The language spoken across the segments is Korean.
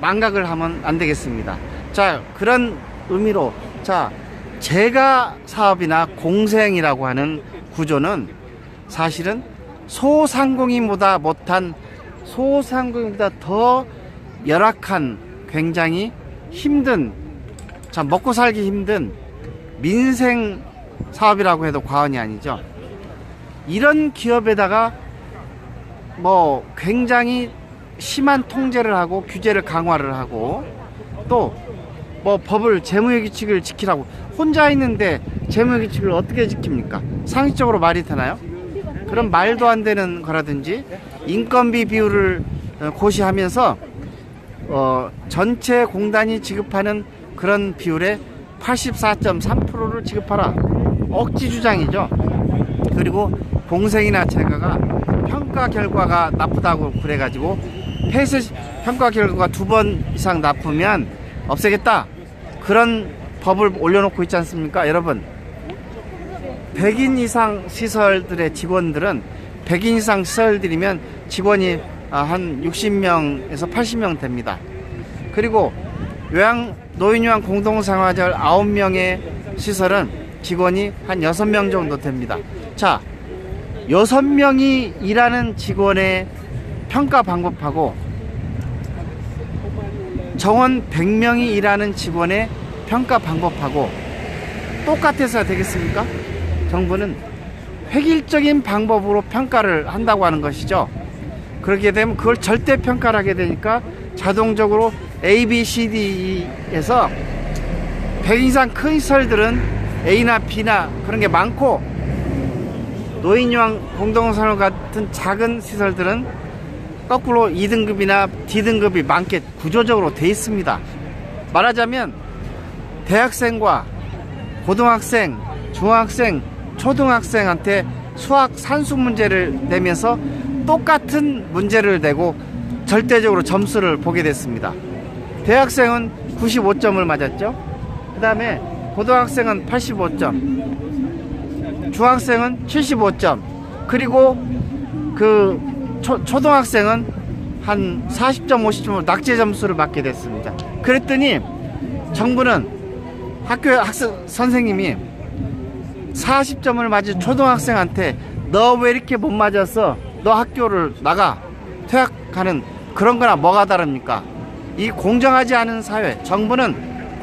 망각을 하면 안 되겠습니다. 자, 그런 의미로 자, 재가 사업이나 공생이라고 하는 구조는 사실은 소상공인보다 못한, 소상공인보다 더 열악한, 굉장히 힘든, 자, 먹고 살기 힘든 민생 사업이라고 해도 과언이 아니죠. 이런 기업에다가 뭐 굉장히 심한 통제를 하고 규제를 강화를 하고 또 뭐 법을 재무의 규칙을 지키라고, 혼자 있는데 재무의 규칙을 어떻게 지킵니까? 상식적으로 말이 되나요? 그런 말도 안 되는 거라든지 인건비 비율을 고시하면서 전체 공단이 지급하는 그런 비율의 84.3%를 지급하라, 억지 주장이죠. 그리고 공생이나 재가가 평가 결과가 나쁘다고 그래가지고 폐쇄 평가 결과가 2번 이상 나쁘면 없애겠다, 그런 법을 올려놓고 있지 않습니까? 여러분, 100인 이상 시설들의 직원들은 100인 이상 시설들이면 직원이 한 60명에서 80명 됩니다. 그리고 노인요양 공동생활절 9명의 시설은 직원이 한 6명 정도 됩니다. 자, 6명이 일하는 직원의 평가 방법하고 정원 100명이 일하는 직원의 평가 방법하고 똑같아서야 되겠습니까? 정부는 획일적인 방법으로 평가를 한다고 하는 것이죠. 그렇게 되면 그걸 절대 평가를 하게 되니까 자동적으로 A, B, C, D에서 100 이상 큰 시설들은 A나 B나 그런 게 많고, 노인요양 공동생활 같은 작은 시설들은 거꾸로 2등급이나 D등급이 많게 구조적으로 돼 있습니다. 말하자면 대학생과 고등학생, 중학생, 초등학생한테 수학 산수 문제를 내면서 똑같은 문제를 내고 절대적으로 점수를 보게 됐습니다. 대학생은 95점을 맞았죠. 그 다음에 고등학생은 85점, 중학생은 75점, 그리고 그 초등학생은 한 40점, 50점으로 낙제 점수를 받게 됐습니다. 그랬더니 정부는 선생님이 40점을 맞은 초등학생한테 너 왜 이렇게 못 맞았어? 너 학교를 나가, 퇴학하는 그런 거나 뭐가 다릅니까? 이 공정하지 않은 사회, 정부는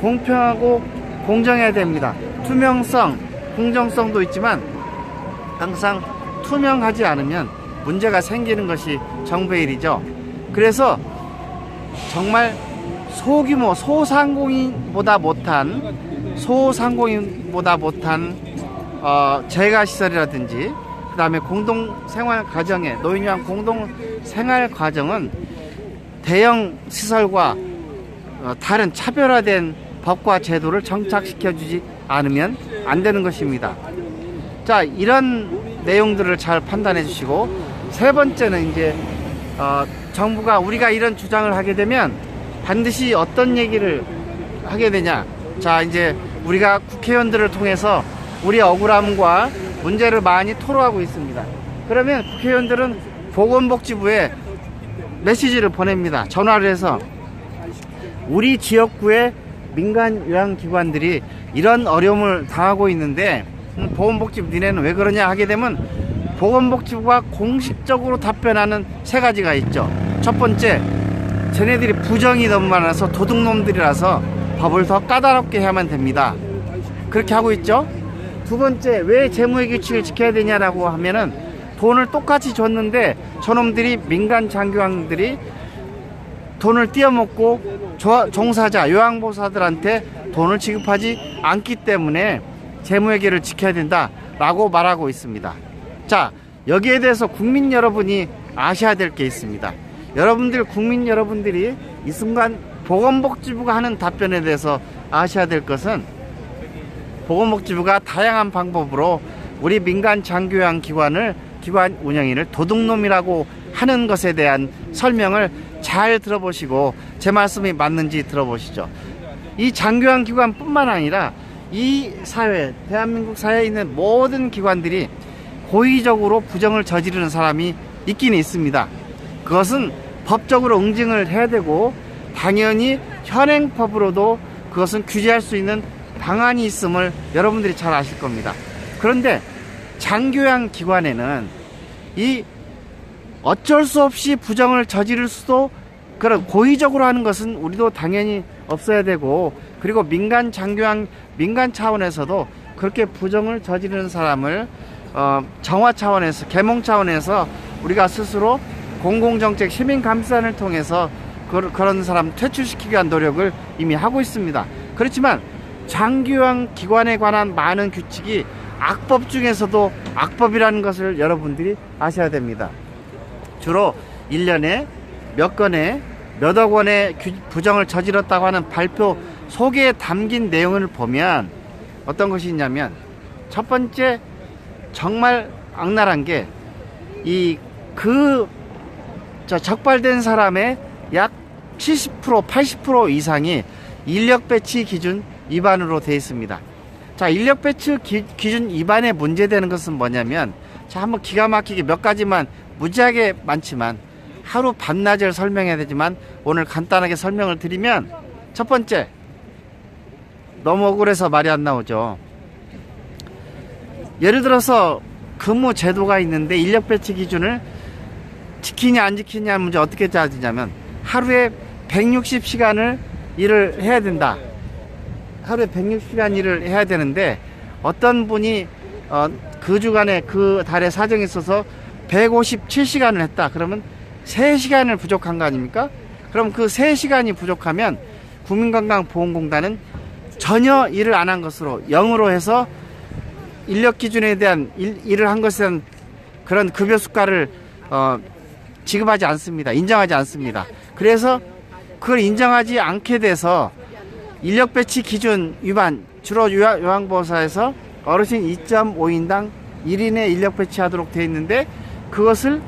공평하고 공정해야 됩니다. 투명성, 공정성도 있지만 항상 투명하지 않으면 문제가 생기는 것이 정부의 일이죠. 그래서 정말 소규모 소상공인보다 못한 재가시설이라든지 그 다음에 공동생활과정의 노인요양 공동생활과정은 대형 시설과 다른 차별화된 법과 제도를 정착시켜주지 않으면 안 되는 것입니다. 자, 이런 내용들을 잘 판단해 주시고, 세 번째는 이제 정부가, 우리가 이런 주장을 하게 되면 반드시 어떤 얘기를 하게 되냐. 자, 이제 우리가 국회의원들을 통해서 우리 억울함과 문제를 많이 토로하고 있습니다. 그러면 국회의원들은 보건복지부에 메시지를 보냅니다. 전화를 해서 우리 지역구의 민간 요양기관들이 이런 어려움을 당하고 있는데 보건복지부 니네는 왜 그러냐 하게 되면 보건복지부가 공식적으로 답변하는 3가지가 있죠. 첫 번째, 쟤네들이 부정이 너무 많아서 도둑놈들이라서 법을 더 까다롭게 해야만 됩니다. 그렇게 하고 있죠. 두 번째, 왜 재무의 규칙을 지켜야 되냐라고 하면은 돈을 똑같이 줬는데 저놈들이, 민간 장교황들이 돈을 띄어먹고 종사자, 요양보호사들한테 돈을 지급하지 않기 때문에 재무회계를 지켜야 된다라고 말하고 있습니다. 자, 여기에 대해서 국민 여러분이 아셔야 될 게 있습니다. 국민 여러분들이 이 순간 보건복지부가 하는 답변에 대해서 아셔야 될 것은, 보건복지부가 다양한 방법으로 우리 민간 장교양 기관 운영인을 도둑놈이라고 하는 것에 대한 설명을 잘 들어보시고 제 말씀이 맞는지 들어보시죠. 이 장교양 기관뿐만 아니라 이 사회, 대한민국 사회에 있는 모든 기관들이 고의적으로 부정을 저지르는 사람이 있긴 있습니다. 그것은 법적으로 응징을 해야 되고 당연히 현행법으로도 그것은 규제할 수 있는 방안이 있음을 여러분들이 잘 아실 겁니다. 그런데 장교양 기관에는 이 어쩔 수 없이 부정을 저지를 수도, 그런 고의적으로 하는 것은 우리도 당연히 없어야 되고, 그리고 민간 장교양 민간 차원에서도 그렇게 부정을 저지르는 사람을 정화 차원에서, 계몽 차원에서 우리가 스스로 공공정책 시민감사를 통해서 그런 사람 퇴출시키기 위한 노력을 이미 하고 있습니다. 그렇지만 장교양 기관에 관한 많은 규칙이 악법 중에서도 악법이라는 것을 여러분들이 아셔야 됩니다. 주로 1년에 몇 건의 몇억 원의 부정을 저질렀다고 하는 발표 속에 담긴 내용을 보면 어떤 것이 있냐면, 첫 번째 정말 악랄한 게 적발된 사람의 약 70%, 80% 이상이 인력 배치 기준 위반으로 되어 있습니다. 자, 인력 배치 기준 위반에 문제되는 것은 뭐냐면, 자, 한번 기가 막히게 몇 가지만, 무지하게 많지만 하루 반나절 설명해야 되지만 오늘 간단하게 설명을 드리면, 첫 번째, 너무 억울해서 말이 안 나오죠. 예를 들어서 근무 제도가 있는데 인력 배치 기준을 지키냐 안 지키냐 문제 어떻게 따지냐면, 하루에 160시간을 일을 해야 된다. 하루에 160시간 일을 해야 되는데 어떤 분이 그 주간에 그 달에 사정이 있어서 157시간을 했다. 그러면 3시간을 부족한 거 아닙니까? 그럼 그 3시간이 부족하면 국민건강보험공단은 전혀 일을 안 한 것으로 0으로 해서 인력 기준에 대한 일을 한 것에 대한 그런 급여 수가를 지급하지 않습니다. 인정하지 않습니다. 그래서 그걸 인정하지 않게 돼서 인력 배치 기준 위반, 주로 요양보호사에서 어르신 2.5인당 1인의 인력 배치하도록 되어 있는데, 그것을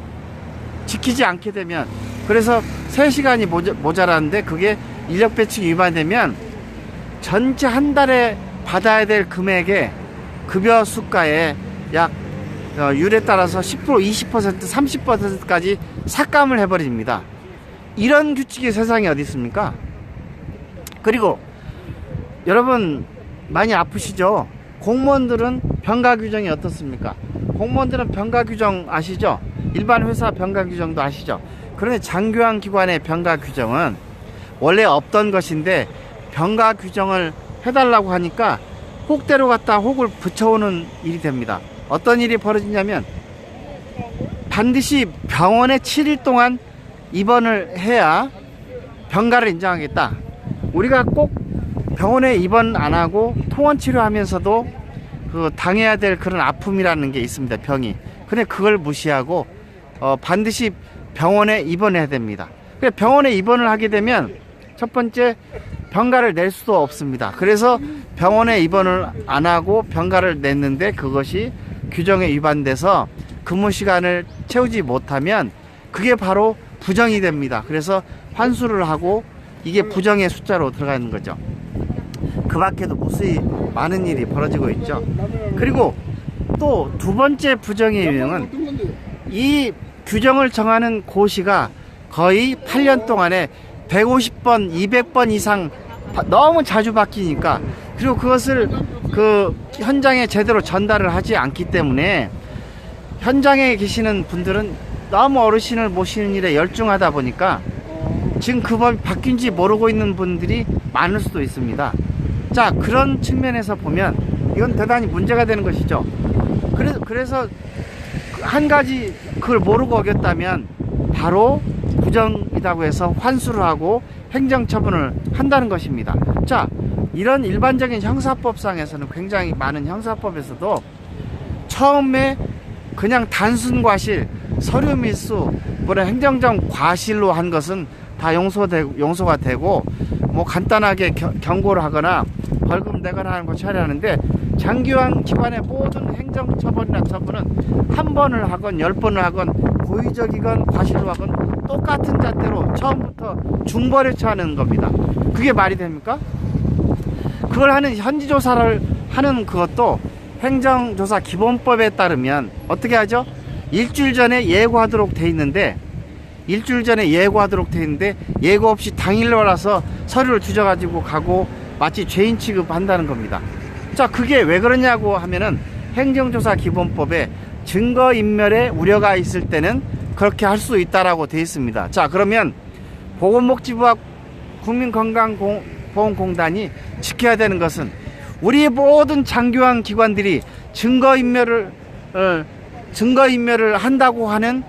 지키지 않게 되면, 그래서 3시간이 모자라는데 그게 인력 배치 위반되면 전체 한 달에 받아야 될 금액의 급여 수가에 약 율에 따라서 10%, 20%, 30%까지 삭감을 해버립니다. 이런 규칙이 세상에 어디 있습니까? 그리고 여러분 많이 아프시죠? 공무원들은 병가 규정이 어떻습니까? 공무원들은 병가 규정 아시죠? 일반 회사 병가 규정도 아시죠? 그런데 장교양 기관의 병가 규정은 원래 없던 것인데 병가 규정을 해달라고 하니까 혹대로 갖다 혹을 붙여오는 일이 됩니다. 어떤 일이 벌어지냐면, 반드시 병원에 7일 동안 입원을 해야 병가를 인정하겠다. 우리가 꼭 병원에 입원 안 하고 통원 치료하면서도 그 당해야 될 그런 아픔이라는 게 있습니다. 병이. 근데 그걸 무시하고 반드시 병원에 입원해야 됩니다. 그래, 병원에 입원을 하게 되면 첫 번째 병가를 낼 수도 없습니다. 그래서 병원에 입원을 안 하고 병가를 냈는데 그것이 규정에 위반돼서 근무 시간을 채우지 못하면 그게 바로 부정이 됩니다. 그래서 환수를 하고 이게 부정의 숫자로 들어가는 거죠. 그 밖에도 무수히 많은 일이 벌어지고 있죠. 그리고 또 두 번째 부정의 유형은, 이 규정을 정하는 고시가 거의 8년 동안에 150번, 200번 이상 너무 자주 바뀌니까, 그리고 그것을 그 현장에 제대로 전달을 하지 않기 때문에 현장에 계시는 분들은 너무 어르신을 모시는 일에 열중하다 보니까 지금 그 법이 바뀐지 모르고 있는 분들이 많을 수도 있습니다. 자, 그런 측면에서 보면 이건 대단히 문제가 되는 것이죠. 그래서 한 가지 그걸 모르고 어겼다면 바로 부정이라고 해서 환수를 하고 행정처분을 한다는 것입니다. 자, 이런 일반적인 형사법상에서는, 굉장히 많은 형사법에서도 처음에 그냥 단순 과실, 서류 밀수, 뭐라 행정적 과실로 한 것은 다 용서가 되고 뭐 간단하게 경고를 하거나 벌금 내거나 하는 거 처리하는데, 장교양 기관의 모든 행정처분이나 처분은 한 번을 하건 10번을 하건 고의적이건 과실로 하건 똑같은 잣대로 처음부터 중벌에 처하는 겁니다. 그게 말이 됩니까? 그걸 하는 현지조사를 하는 그것도 행정조사 기본법에 따르면 어떻게 하죠? 일주일 전에 예고하도록 돼 있는데 일주일 전에 예고하도록 돼 있는데 예고 없이 당일 와서 서류를 주셔가지고 가고 마치 죄인 취급한다는 겁니다. 자, 그게 왜 그러냐고 하면은 행정조사 기본법에 증거인멸의 우려가 있을 때는 그렇게 할 수 있다라고 돼 있습니다. 자, 그러면 보건복지부와 국민건강보험공단이 지켜야 되는 것은 우리 모든 장교환 기관들이 증거인멸을 한다고 하는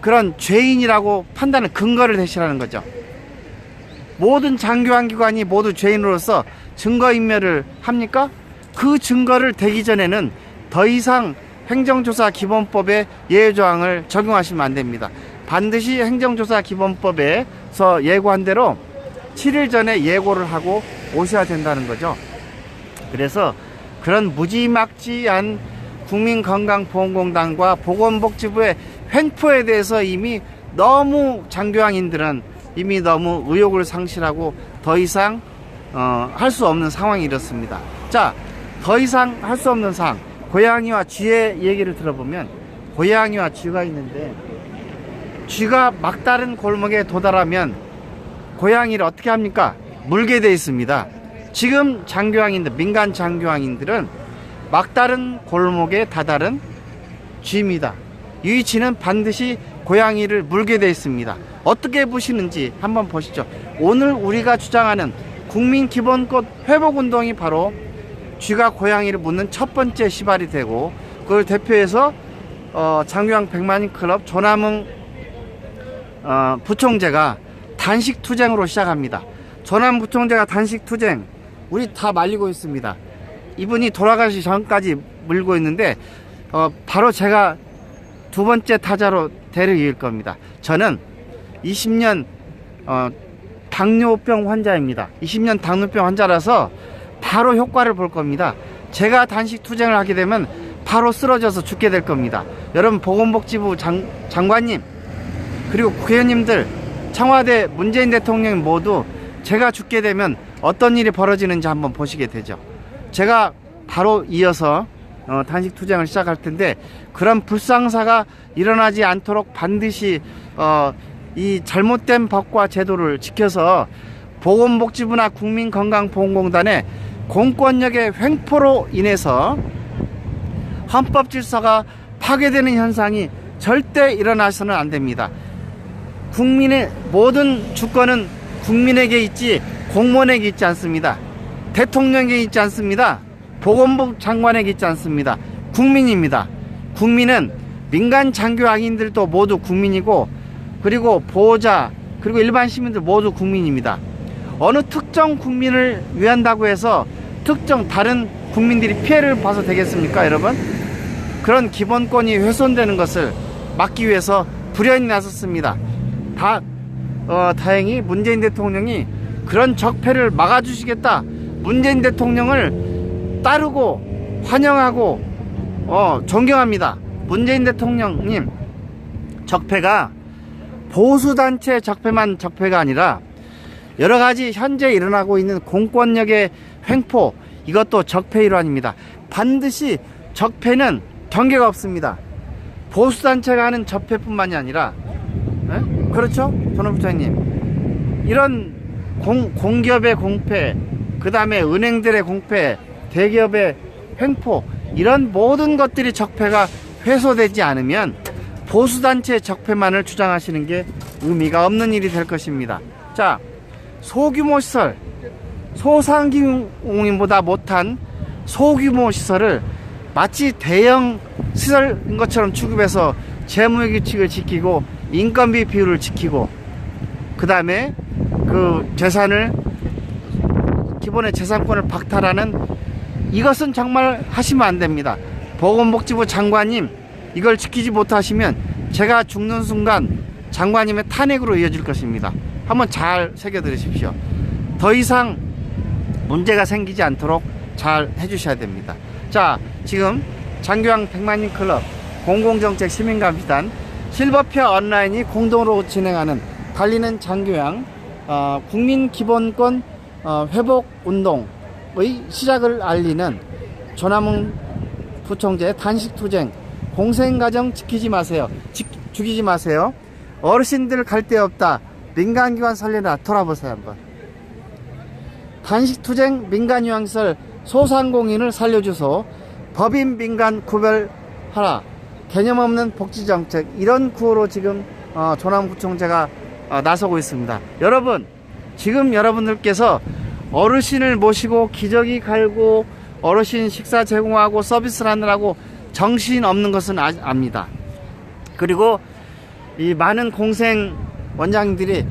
그런 죄인이라고 판단의 근거를 대시하는 거죠. 모든 장교환 기관이 모두 죄인으로서 증거인멸을 합니까? 그 증거를 대기 전에는 더 이상 행정조사 기본법의 예외조항을 적용하시면 안 됩니다. 반드시 행정조사 기본법에서 예고한 대로 7일 전에 예고를 하고 오셔야 된다는 거죠. 그래서 그런 무지막지한 국민건강보험공단과 보건복지부의 횡포에 대해서 이미 너무 장교환인들은 이미 너무 의욕을 상실하고 더 이상 할 수 없는 상황이 이렇습니다. 자, 더 이상 할 수 없는 상황, 고양이와 쥐의 얘기를 들어보면 고양이와 쥐가 있는데 쥐가 막다른 골목에 도달하면 고양이를 어떻게 합니까? 물게 돼 있습니다. 지금 장교환인들, 민간 장교환인들은 막다른 골목에 다다른 쥐입니다. 이 쥐는 반드시 고양이를 물게 돼 있습니다. 어떻게 보시는지 한번 보시죠. 오늘 우리가 주장하는 국민기본권 회복운동이 바로 쥐가 고양이를 묻는 첫 번째 시발이 되고, 그걸 대표해서 장교환 100만인 클럽 조남흥 부총재가 단식투쟁으로 시작합니다. 조남 부총재가 단식투쟁, 우리 다 말리고 있습니다. 이분이 돌아가시 전까지 물고 있는데 바로 제가 두 번째 타자로 대를 이을 겁니다. 저는 20년 당뇨병 환자입니다. 20년 당뇨병 환자라서 바로 효과를 볼 겁니다. 제가 단식 투쟁을 하게 되면 바로 쓰러져서 죽게 될 겁니다. 여러분, 보건복지부 장관님, 그리고 국회의원님들, 청와대 문재인 대통령 모두 제가 죽게 되면 어떤 일이 벌어지는지 한번 보시게 되죠. 제가 바로 이어서 단식 투쟁을 시작할 텐데, 그런 불상사가 일어나지 않도록 반드시 이 잘못된 법과 제도를 지켜서 보건복지부나 국민건강보험공단의 공권력의 횡포로 인해서 헌법 질서가 파괴되는 현상이 절대 일어나서는 안 됩니다. 국민의 모든 주권은 국민에게 있지 공무원에게 있지 않습니다. 대통령에게 있지 않습니다. 보건복 장관에게 있지 않습니다. 국민입니다. 국민은 민간 장교학인들도 모두 국민이고, 그리고 보호자, 그리고 일반 시민들 모두 국민입니다. 어느 특정 국민을 위한다고 해서 특정 다른 국민들이 피해를 봐서 되겠습니까, 여러분? 그런 기본권이 훼손되는 것을 막기 위해서 불연히 나섰습니다. 다행히 문재인 대통령이 그런 적폐를 막아주시겠다, 문재인 대통령을 따르고 환영하고 존경합니다. 문재인 대통령님, 적폐가 보수단체 적폐만 적폐가 아니라 여러가지 현재 일어나고 있는 공권력의 횡포, 이것도 적폐의 일환입니다. 반드시 적폐는 경계가 없습니다. 보수단체가 하는 적폐뿐만이 아니라, 그렇죠? 전원 부장님, 이런 공기업의 공패, 그 다음에 은행들의 공패, 대기업의 횡포, 이런 모든 것들이 적폐가 회소되지 않으면 보수단체 적폐만을 주장하시는 게 의미가 없는 일이 될 것입니다. 자, 소규모 시설, 소상공인보다 못한 소규모 시설을 마치 대형 시설인 것처럼 취급해서 재무규칙을 지키고 인건비 비율을 지키고, 그 다음에 그 재산을, 기본의 재산권을 박탈하는, 이것은 정말 하시면 안 됩니다. 보건복지부 장관님, 이걸 지키지 못하시면 제가 죽는 순간 장관님의 탄핵으로 이어질 것입니다. 한번 잘 새겨 들으십시오. 더 이상 문제가 생기지 않도록 잘 해주셔야 됩니다. 자, 지금 장교환 100만인 클럽, 공공정책 시민감시단, 실버페어 온라인이 공동으로 진행하는 달리는 장교환 국민기본권 회복운동의 시작을 알리는 조남흥 부총재 단식투쟁, 공생가정 지키지 마세요. 죽이지 마세요. 어르신들 갈 데 없다. 민간기관 설리나 돌아보세요 한번. 단식투쟁 민간요양시설 소상공인을 살려주소. 법인 민간 구별하라. 개념 없는 복지정책. 이런 구호로 지금 조남구청제가 나서고 있습니다. 여러분, 지금 여러분들께서 어르신을 모시고 기저귀 갈고 어르신 식사 제공하고 서비스를 하느라고 정신 없는 것은 압니다. 그리고 이 많은 공생 원장님들이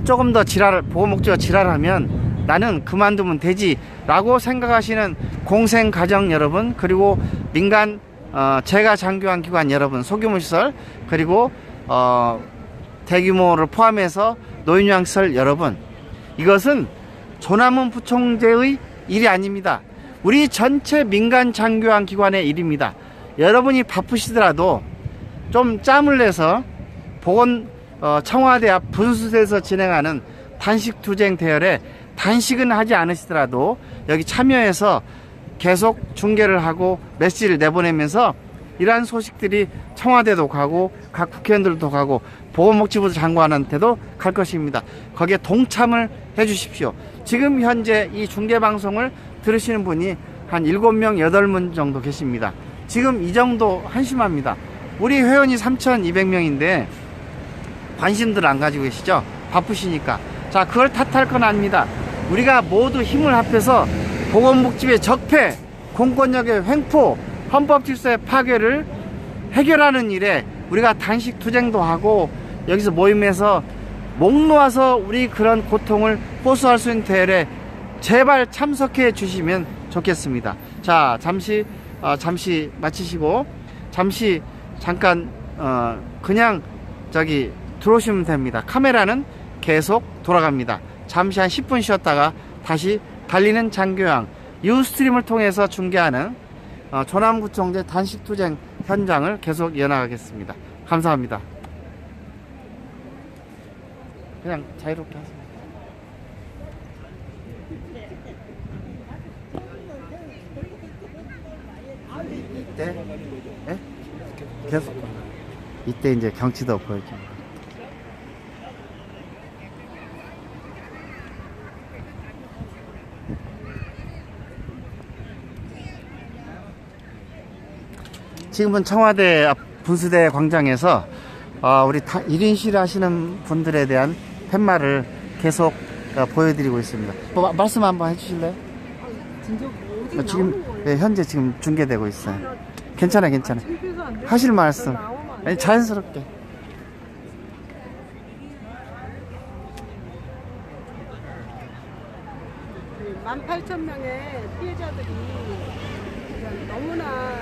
조금 더 보호목적으로 지랄하면 나는 그만두면 되지 라고 생각하시는 공생 가정 여러분, 그리고 민간 재가 장교한 기관 여러분, 소규모 시설, 그리고 대규모를 포함해서 노인요양시설 여러분, 이것은 조남은 부총재의 일이 아닙니다. 우리 전체 민간 장교한 기관의 일입니다. 여러분이 바쁘시더라도 좀 짬을 내서 청와대 앞 분수대에서 진행하는 단식투쟁 대열에 단식은 하지 않으시더라도 여기 참여해서 계속 중계를 하고 메시지를 내보내면서 이러한 소식들이 청와대도 가고 각 국회의원들도 가고 보건복지부 장관한테도 갈 것입니다. 거기에 동참을 해 주십시오. 지금 현재 이 중계방송을 들으시는 분이 한 7명, 8명 정도 계십니다. 지금 이 정도 한심합니다. 우리 회원이 3,200명인데 관심들 안 가지고 계시죠? 바쁘시니까. 자, 그걸 탓할 건 아닙니다. 우리가 모두 힘을 합해서 보건복지부의 적폐, 공권력의 횡포, 헌법질서의 파괴를 해결하는 일에 우리가 단식투쟁도 하고 여기서 모임에서 목 놓아서 우리 그런 고통을 호소할 수 있는 대회에 제발 참석해 주시면 좋겠습니다. 자, 잠시 마치시고 잠깐 그냥 들어오시면 됩니다. 카메라는 계속 돌아갑니다. 잠시 한 10분 쉬었다가 다시 달리는 장교양 유스트림을 통해서 중계하는 조남구청제 단식투쟁 현장을 계속 이어나가겠습니다. 감사합니다. 그냥 자유롭게 하세요. 이때 계속 이때 이제 경치도 보여줍니다. 지금은 청와대 앞 분수대 광장에서 우리 1인실 하시는 분들에 대한 팻말을 계속 보여드리고 있습니다. 말씀 한번 해주실래요? 지금 현재 지금 중계되고 있어요. 괜찮아. 하실 말씀 자연스럽게. 18,000명의 피해자들이 너무나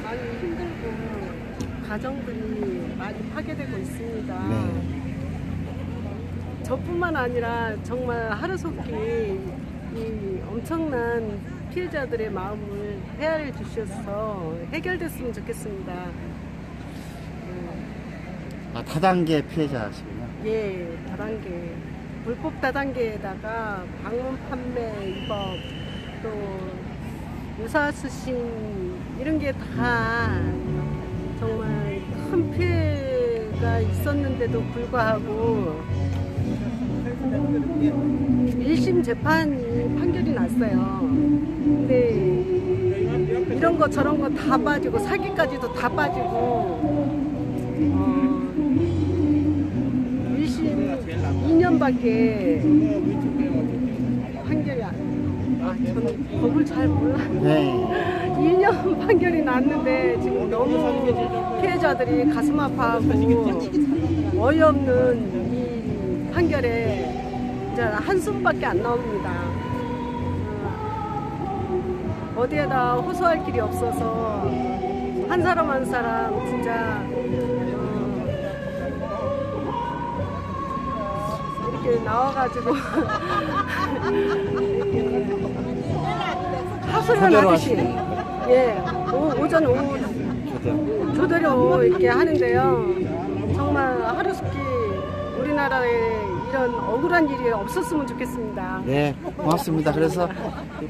많이 힘들고 가정들이 많이 파괴되고 있습니다. 저뿐만 아니라 정말 하루속히 이 엄청난 피해자들의 마음을 헤아려 주셔서 해결됐으면 좋겠습니다. 다단계 피해자시군요. 예, 다단계. 불법 다단계에다가 방문 판매 위법, 또 유사수신 이런 게 다 정말 큰 피해가 있었는데도 불구하고 1심 재판이 판결이 났어요. 근데 이런 거 저런 거 다 빠지고 사기까지도 다 빠지고 1심 2년밖에 판결이 저는 법을 잘 몰라요. 2년 판결이 났는데 지금 너무 피해자들이 가슴 아파하고 어이없는 이 판결에 이제 한숨밖에 안 나옵니다. 어디에다 호소할 길이 없어서 한 사람 한 사람 진짜 이렇게 나와가지고 하소연 하듯이 오전 오후 조대로 이렇게 하는데요. 정말 하루속히 우리나라에 이런 억울한 일이 없었으면 좋겠습니다. 네, 고맙습니다. 그래서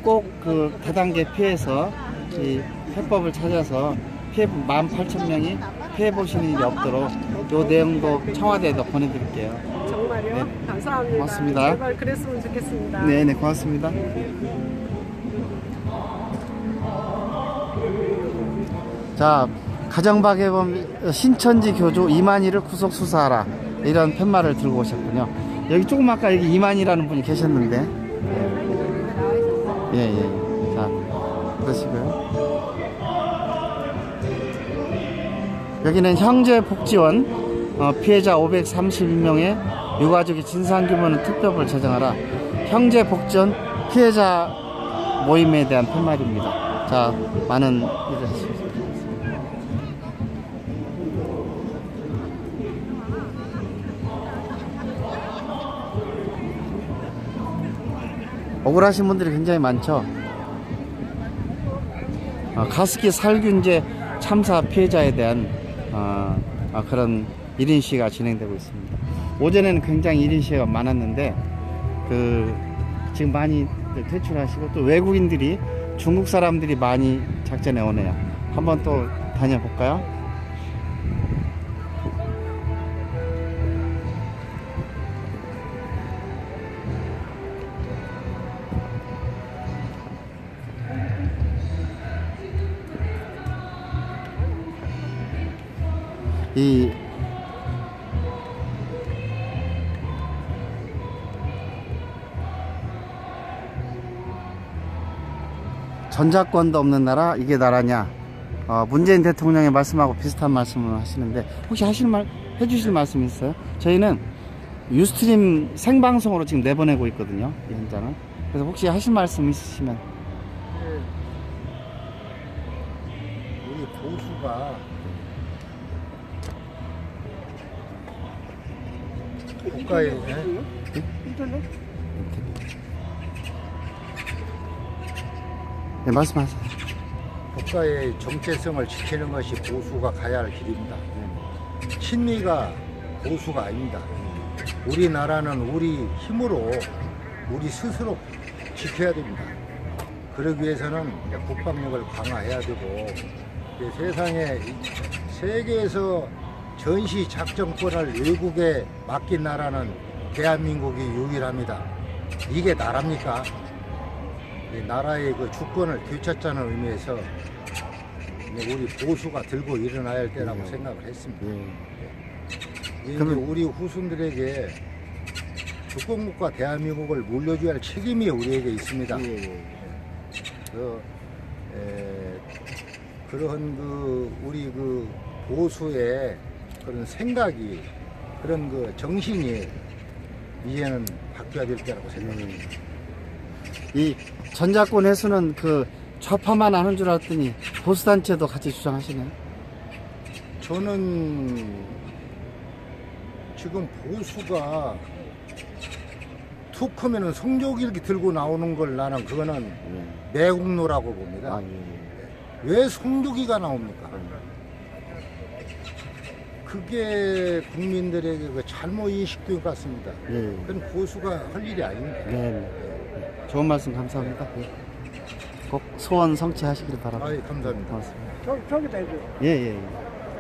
꼭 그 다단계 피해서 이 해법을 찾아서 피해 18,000명이 피해 보시는 일이 없도록 요 내용도 청와대에도 보내드릴게요. 정말요? 네. 감사합니다. 고맙습니다. 제발 그랬으면 좋겠습니다. 네네, 고맙습니다. 자, 가정박애범 신천지 교주 이만희를 구속 수사하라, 이런 팻말을 들고 오셨군요. 여기 조금 아까 여기 이만희라는 분이 계셨는데, 예예. 자, 그러시고요. 여기는 형제복지원, 피해자 531명의 유가족의 진상규모는 특별법을 제정하라, 형제복지원 피해자 모임에 대한 팻말입니다. 자, 많은 일을 하시겠습니다. 억울하신 분들이 굉장히 많죠. 가습기 살균제 참사 피해자에 대한 그런 1인 시위가 진행되고 있습니다. 오전에는 굉장히 1인 시위가 많았는데 지금 많이 퇴출하시고, 또 외국인들이, 중국 사람들이 많이 작전에 오네요. 한번 또 다녀볼까요? 이 전자권도 없는 나라, 이게 나라냐? 문재인 대통령의 말씀하고 비슷한 말씀을 하시는데, 혹시 해주실 말씀 있어요? 저희는 유스트림 생방송으로 지금 내보내고 있거든요, 이 현장은. 그래서 혹시 하실 말씀 있으시면. 우리 보수가 국가의 네, 말씀하세요. 국가의 정체성을 지키는 것이 보수가 가야 할 길입니다. 친미가 보수가 아닙니다. 우리나라는 우리 힘으로 우리 스스로 지켜야 됩니다. 그러기 위해서는 국방력을 강화해야 되고, 세상에 세계에서 전시 작전권을 외국에 맡긴 나라는 대한민국이 유일합니다. 이게 나라입니까? 이 나라의 그 주권을 되찾자는 의미에서 우리 보수가 들고 일어나야 할 때라고 생각을 했습니다. 이제 우리 후손들에게 주권국가 대한민국을 물려줘야 할 책임이 우리에게 있습니다. 그런 우리 보수의 그런 생각이, 그런 정신이 이제는 바뀌어야 될 때라고 생각합니다. 이 전자권 회수는 좌파만 하는 줄 알았더니 보수단체도 같이 주장하시네요. 저는 지금 보수가 툭 하면은 성조기를 들고 나오는 걸 나는 그거는 매국노라고 봅니다. 왜 성조기가 나옵니까? 그게 국민들에게 잘못 인식된 것 같습니다. 그건 보수가 할 일이 아닙니다. 좋은 말씀 감사합니다. 꼭 소원 성취하시길 바랍니다. 감사합니다. 고맙습니다. 저기다 해줘. 예.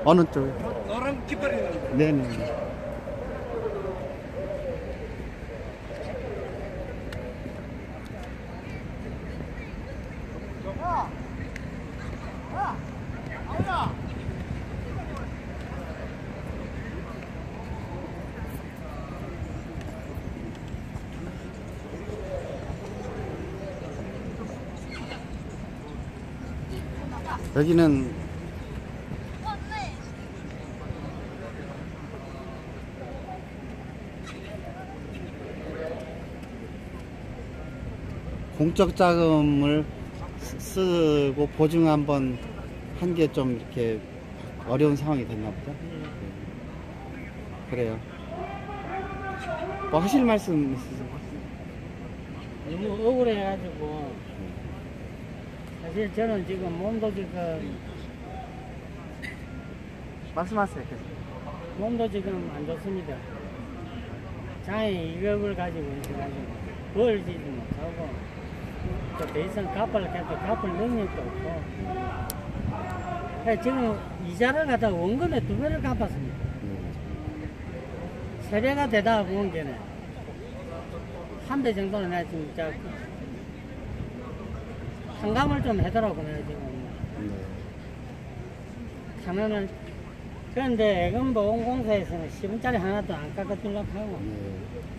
어느 쪽에? 너랑 깃발이. 네네. 여기는 공적 자금을 쓰고 보증 한번 한 게 좀 이렇게 어려운 상황이 됐나 보다. 그래요. 뭐 하실 말씀 있으세요? 너무 억울해가지고 사실 저는 지금 몸도 말씀하세요. 지금 안 좋습니다. 장애 이급을 가지고 있어가지고 벌지도 못하고 또 더 이상 갚을 능력도 없고 지금 이자를 갖다가 원금에 2배를 갚았습니다. 3배가 되다 본 게는 한 배 정도는 내가 지금 상감을 좀 하더라고 내가 지금. 하면은 그런데 애금보험공사에서는 10원짜리 하나도 안 깎아주려고 하고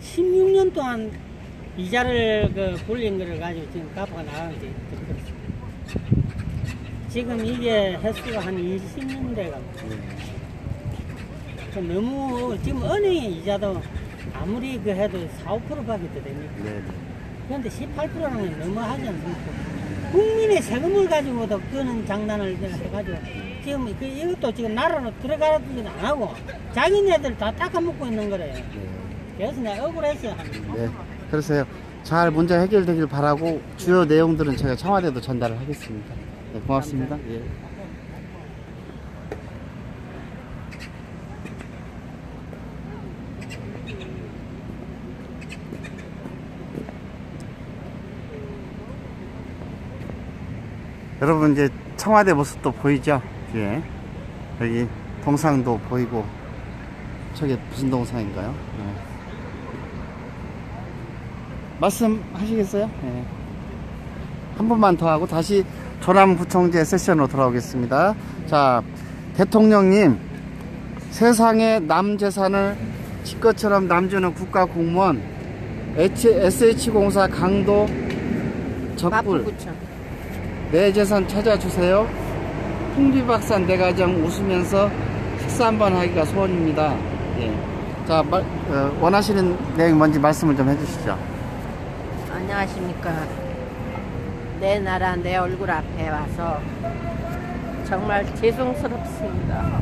16년 동안 이자를 굴린 거를 가지고 지금 갚아 나가는 게 그렇습니다. 지금 이게 횟수가 한 20년 돼가 너무 지금 은행의 이자도 아무리 해도 4~5%밖에 더 됩니까? 그런데 18%라면 너무 하지 않습니까? 국민의 세금을 가지고도 끄는 장난을 해가지고 지금 이것도 지금 나라로 들어가지도 안 하고 자기네들 다 닦아먹고 있는 거래요. 그래서 내가 억울했어요. 네, 그러세요. 잘 문제 해결되길 바라고 주요 내용들은 제가 청와대도 전달을 하겠습니다. 네, 고맙습니다. 예. 여러분 이제 청와대 모습도 보이죠? 예. 여기 동상도 보이고 저게 무슨 동상인가요? 예. 말씀하시겠어요? 예. 한 번만 더 하고 다시 조남구청제 세션으로 돌아오겠습니다. 자, 대통령님, 세상에 남 재산을 지 것처럼 남주는 국가공무원 SH공사 강도 적불 내 재산 찾아주세요. 풍비박산 대가정 웃으면서 식사 한번 하기가 소원입니다. 예. 자, 원하시는 내용 뭔지 말씀을 좀 해주시죠. 안녕하십니까. 내 나라 내 얼굴 앞에 와서 정말 죄송스럽습니다.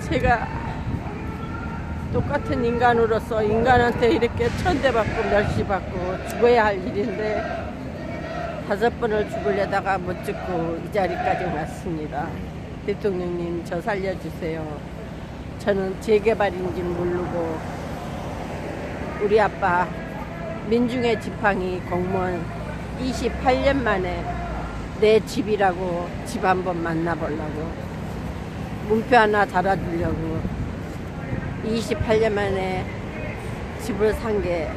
제가 똑같은 인간으로서 인간한테 이렇게 천대받고 멸시받고 죽어야 할 일인데 5번을 죽으려다가 못 죽고 이 자리까지 왔습니다. 대통령님 저 살려주세요. 저는 재개발인지 모르고 우리 아빠 민중의 지팡이 공무원 28년 만에 내 집이라고 집 한번 만나보려고 문표 하나 달아주려고 28년 만에 집을 산 게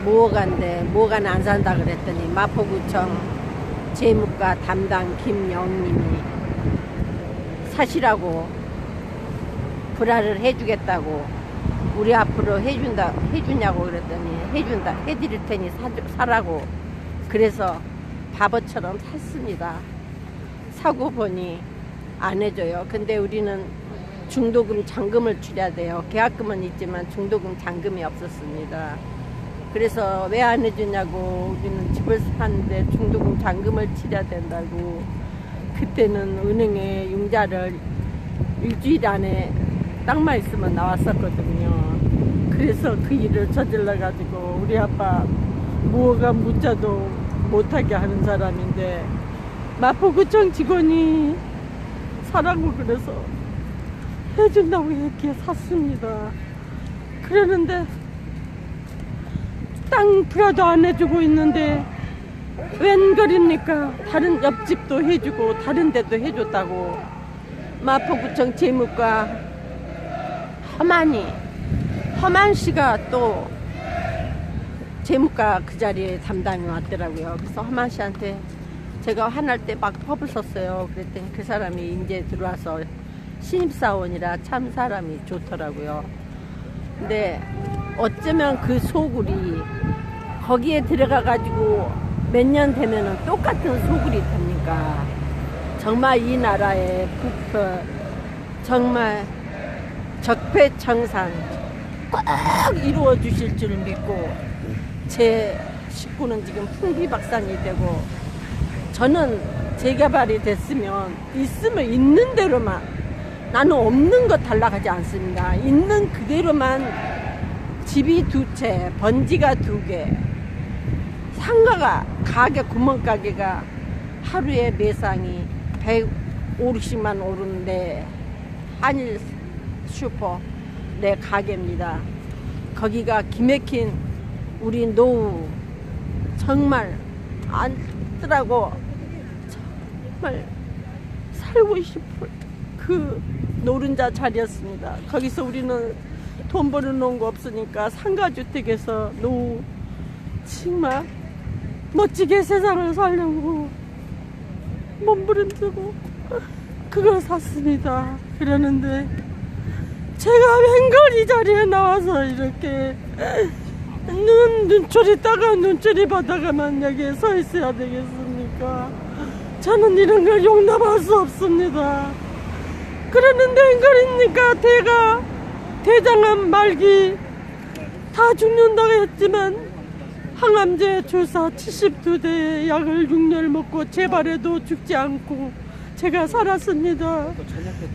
모호간데 모호간 안 산다 그랬더니 마포구청 재무과 담당 김영님이 사시라고 불화를 해주겠다고 우리 앞으로 해주냐고 그랬더니 해드릴 테니 사라고 그래서 바보처럼 샀습니다. 사고 보니 안 해줘요. 근데 우리는 중도금 잔금을 치려야 돼요. 계약금은 있지만 중도금 잔금이 없었습니다. 그래서 왜 안 해주냐고 우리는 집을 샀는데 중도금 잔금을 치려야 된다고 그때는 은행에 융자를 일주일 안에 땅만 있으면 나왔었거든요. 그래서 그 일을 저질러 가지고 우리 아빠 무허가 무자도 못하게 하는 사람인데 마포구청 직원이 사라고 그래서 해준다고 이렇게 샀습니다. 그러는데 땅 불화도 안 해주고 있는데 웬걸입니까? 다른 옆집도 해주고 다른 데도 해줬다고 마포구청 재무과 허만 씨가 또 재무과 그 자리에 담당이 왔더라고요. 그래서 허만 씨한테 제가 화날 때 막 법을 썼어요. 그랬더니 그 사람이 이제 들어와서 신입사원이라 참 사람이 좋더라고요. 근데 어쩌면 그 소굴이 거기에 들어가가지고 몇 년 되면은 똑같은 소굴이 됩니까? 정말 이 나라의 부패, 정말 적폐청산 꼭 이루어 주실 줄 믿고 제 식구는 지금 풍비박산이 되고 저는 재개발이 됐으면 있으면 있는 대로만 나는 없는 거 달라가지 않습니다. 있는 그대로만 집이 2채, 번지가 2개, 상가가 가게 구멍가게가 하루에 매상이 150만 오르는데 한일 슈퍼 내 가게입니다. 거기가 기맥힌 우리 노후 정말 안더라고 정말 살고 싶은 그 노른자 자리였습니다. 거기서 우리는 돈 벌어놓은 거 없으니까 상가주택에서 노후 정말 멋지게 세상을 살려고 몸부림치고 그걸 샀습니다. 그러는데 제가 웬걸 이 자리에 나와서 이렇게 눈초리 따가 눈초리 바다가만 여기에 서 있어야 되겠습니까? 저는 이런 걸 용납할 수 없습니다. 그러는데 웬걸입니까? 대장암 말기 다 죽는다고 했지만 항암제 주사 72대의 약을 6년 먹고 재발해도 죽지 않고 제가 살았습니다.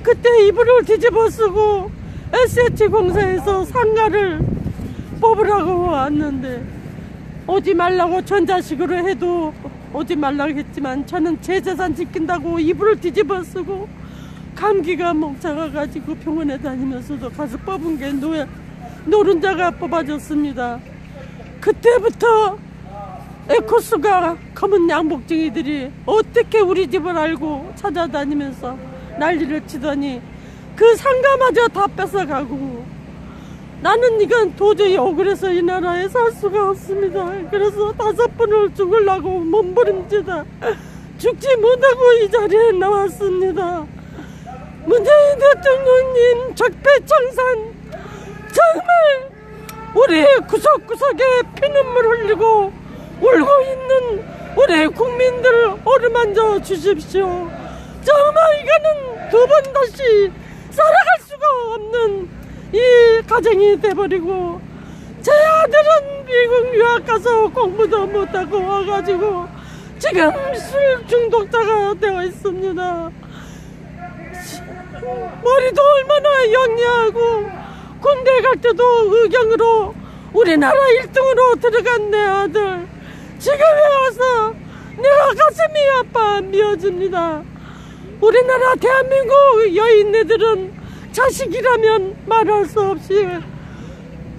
그때 이불을 뒤집어 쓰고 SH공사에서 상가를 뽑으라고 왔는데 오지 말라고 전자식으로 해도 오지 말라고 했지만 저는 제 재산 지킨다고 이불을 뒤집어 쓰고 감기가 먹자가지고 병원에 다니면서도 가서 뽑은 게 노른자가 뽑아졌습니다. 그때부터 에코스가 검은 양복쟁이들이 어떻게 우리 집을 알고 찾아다니면서 난리를 치더니 그 상가마저 다 뺏어가고 나는 이건 도저히 억울해서 이 나라에 살 수가 없습니다. 그래서 5번을 죽으려고 몸부림치다 죽지 못하고 이 자리에 나왔습니다. 문재인 대통령님 적폐청산 정말 우리 구석구석에 피눈물 흘리고 울고 있는 우리 국민들 어루만져 주십시오. 정말 이거는 두 번 다시 살아갈 수가 없는 이 가정이 돼버리고 제 아들은 미국 유학 가서 공부도 못하고 와가지고 지금 술 중독자가 되어 있습니다. 머리도 얼마나 영리하고 군대 갈 때도 의경으로 우리나라 1등으로 들어간 내 아들 지금에 와서 내가 가슴이 아파 미어집니다. 우리나라 대한민국 여인네들은 자식이라면 말할 수 없이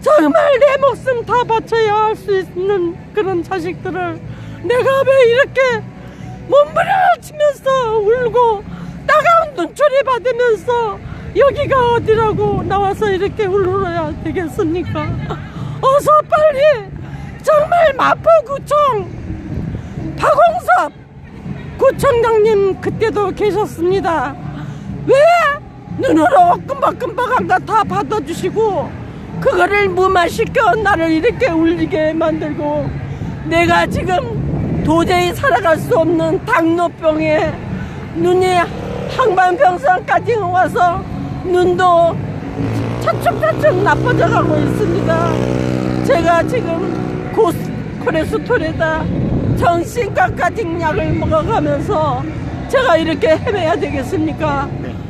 정말 내 목숨 다 바쳐야 할 수 있는 그런 자식들을 내가 왜 이렇게 몸부림치면서 울고 따가운 눈초리 받으면서 여기가 어디라고 나와서 이렇게 울어야 되겠습니까? 어서 빨리 정말 마포구청 박홍섭 구청장님 그때도 계셨습니다. 왜 눈으로 끔박끔박한 거 다 받아주시고 그거를 무마시켜 나를 이렇게 울리게 만들고 내가 지금 도저히 살아갈 수 없는 당뇨병에 눈이 항반병상까지 와서 눈도 차츰차츰 나빠져가고 있습니다. 제가 지금 콜레스테롤에다 정신과까지 약을 먹어가면서 제가 이렇게 헤매야 되겠습니까?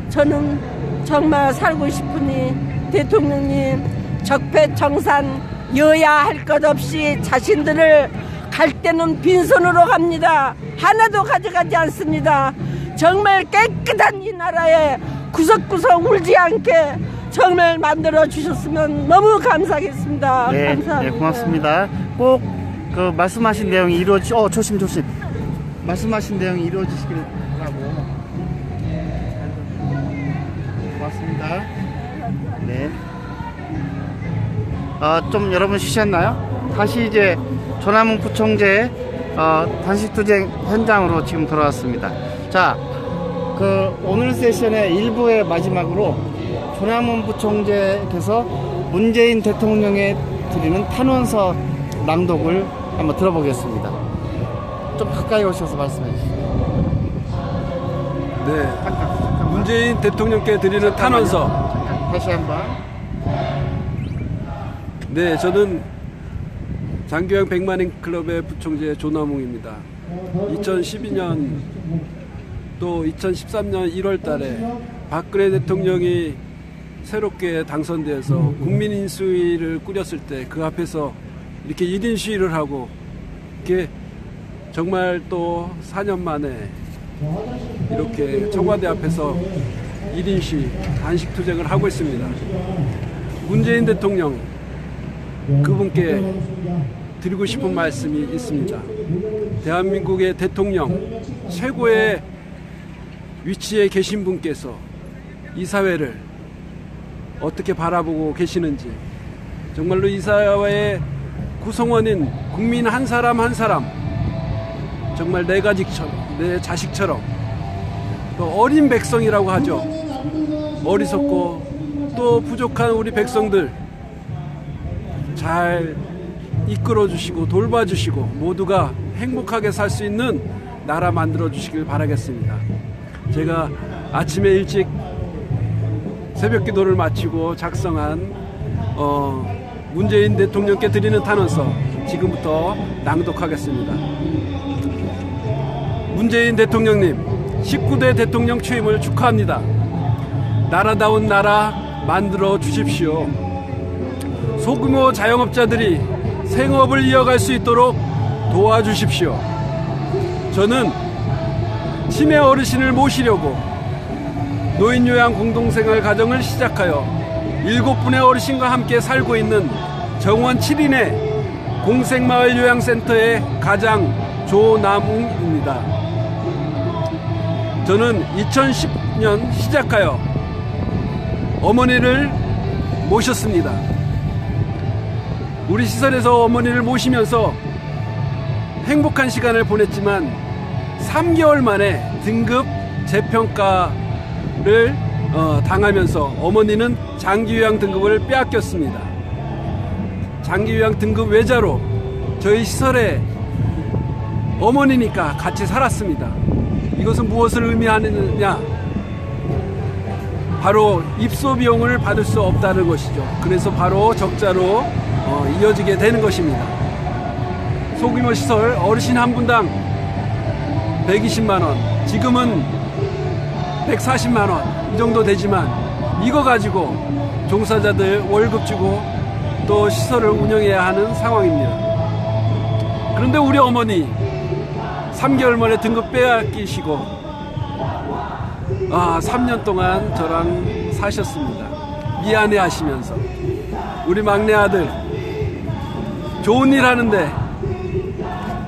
저는 정말 살고 싶으니 대통령님 적폐청산 여야 할 것 없이 자신들을 갈 때는 빈손으로 갑니다. 하나도 가져가지 않습니다. 정말 깨끗한 이 나라에 구석구석 울지 않게 정말 만들어 주셨으면 너무 감사하겠습니다. 네, 감사합니다. 네, 고맙습니다. 꼭 그 말씀하신 내용이 조심. 말씀하신 내용이 이루어지시길 바라고. 고맙습니다. 네. 좀 여러분 쉬셨나요? 다시 이제 조남훈 구청재 단식투쟁 현장으로 지금 돌아왔습니다. 자, 오늘 세션의 1부의 마지막으로 조남훈 부총재께서 문재인 대통령에 드리는 탄원서 낭독을 한번 들어보겠습니다. 좀 가까이 오셔서 말씀해 주시죠. 네. 문재인 대통령께 드리는 탄원서. 다시 한번. 네, 저는 장교양 100만인 클럽의 부총재 조남웅입니다. 2012년 또 2013년 1월 달에 박근혜 대통령이 새롭게 당선돼서 국민인수위를 꾸렸을 때 그 앞에서 이렇게 1인 시위를 하고 이렇게 정말 또 4년 만에 이렇게 청와대 앞에서 1인 시위, 단식투쟁을 하고 있습니다. 문재인 대통령 그분께 드리고 싶은 말씀이 있습니다. 대한민국의 대통령 최고의 위치에 계신 분께서 이 사회를 어떻게 바라보고 계시는지, 정말로 이 사회의 구성원인 국민 한 사람 한 사람, 정말 내 자식처럼, 또 어린 백성이라고 하죠. 어리석고 또 부족한 우리 백성들 잘 이끌어 주시고 돌봐주시고 모두가 행복하게 살 수 있는 나라 만들어 주시길 바라겠습니다. 제가 아침에 일찍 새벽 기도를 마치고 작성한 문재인 대통령께 드리는 탄원서 지금부터 낭독하겠습니다. 문재인 대통령님, 19대 대통령 취임을 축하합니다. 나라다운 나라 만들어 주십시오. 소규모 자영업자들이 생업을 이어갈 수 있도록 도와주십시오. 저는 치매 어르신을 모시려고 노인요양 공동생활 가정을 시작하여 7분의 어르신과 함께 살고 있는 정원 7인의 공생마을 요양센터의 가장 조남웅입니다. 저는 2010년 시작하여 어머니를 모셨습니다. 우리 시설에서 어머니를 모시면서 행복한 시간을 보냈지만 3개월 만에 등급 재평가를 당하면서 어머니는 장기요양 등급을 빼앗겼습니다. 장기요양 등급 외자로 저희 시설에 어머니니까 같이 살았습니다. 이것은 무엇을 의미하느냐? 바로 입소 비용을 받을 수 없다는 것이죠. 그래서 바로 적자로 이어지게 되는 것입니다. 소규모 시설 어르신 한 분당 120만 원, 지금은 140만 원 이 정도 되지만 이거 가지고 종사자들 월급 주고 또 시설을 운영해야 하는 상황입니다. 그런데 우리 어머니 3개월 만에 등급 빼앗기시고 3년 동안 저랑 사셨습니다. 미안해 하시면서 우리 막내 아들 좋은 일 하는데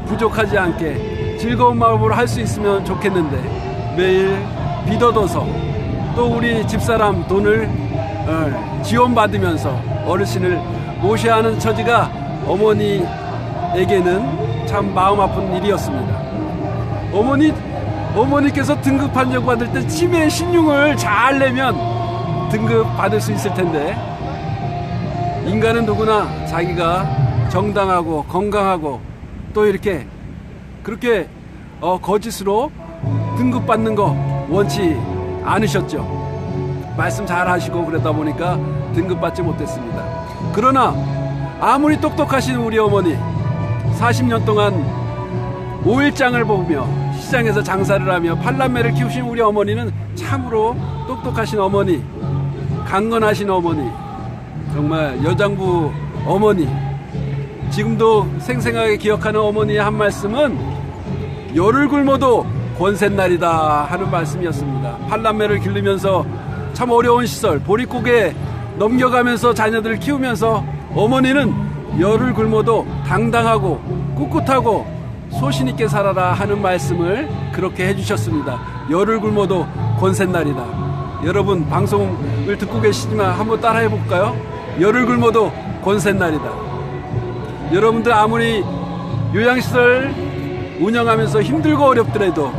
부족하지 않게 즐거운 마음으로 할 수 있으면 좋겠는데 매일 빚어둬서 또 우리 집사람 돈을 지원받으면서 어르신을 모셔야 하는 처지가 어머니에게는 참 마음 아픈 일이었습니다. 어머니께서 등급 판정 받을 때 치매 신용을 잘 내면 등급 받을 수 있을 텐데, 인간은 누구나 자기가 정당하고 건강하고 또 이렇게 그렇게 거짓으로 등급 받는 거 원치 않으셨죠. 말씀 잘 하시고 그러다 보니까 등급 받지 못했습니다. 그러나 아무리 똑똑하신 우리 어머니, 40년 동안 오일장을 보며 시장에서 장사를 하며 팔남매를 키우신 우리 어머니는 참으로 똑똑하신 어머니, 강건하신 어머니, 정말 여장부 어머니, 지금도 생생하게 기억하는 어머니의 한 말씀은 열을 굶어도 권샜날이다 하는 말씀이었습니다. 팔남매를 기르면서 참 어려운 시설 보릿고개 넘겨가면서 자녀들을 키우면서 어머니는 열을 굶어도 당당하고 꿋꿋하고 소신있게 살아라 하는 말씀을 그렇게 해주셨습니다. 열을 굶어도 권샜날이다. 여러분 방송을 듣고 계시지만 한번 따라해 볼까요? 열을 굶어도 권샜날이다. 여러분들 아무리 요양시설 운영하면서 힘들고 어렵더라도